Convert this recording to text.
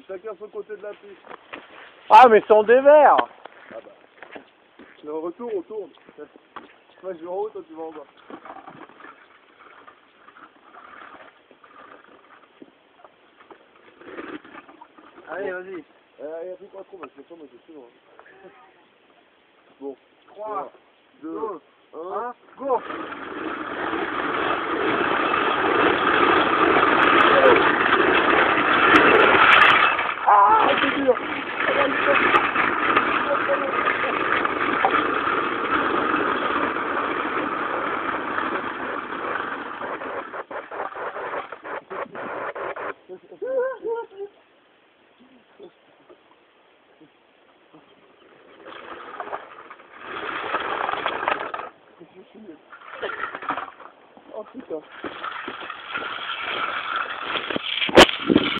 Chacun son côté de la piste. Ah, mais sont des verts. Ah bah. Le retour, on tourne. Moi je vais en haut, toi tu vas en bas. Allez, vas-y. Allez, appuie pas trop, parce que moi je suis loin. Bon. 3, 2, 2, 1, 1, go.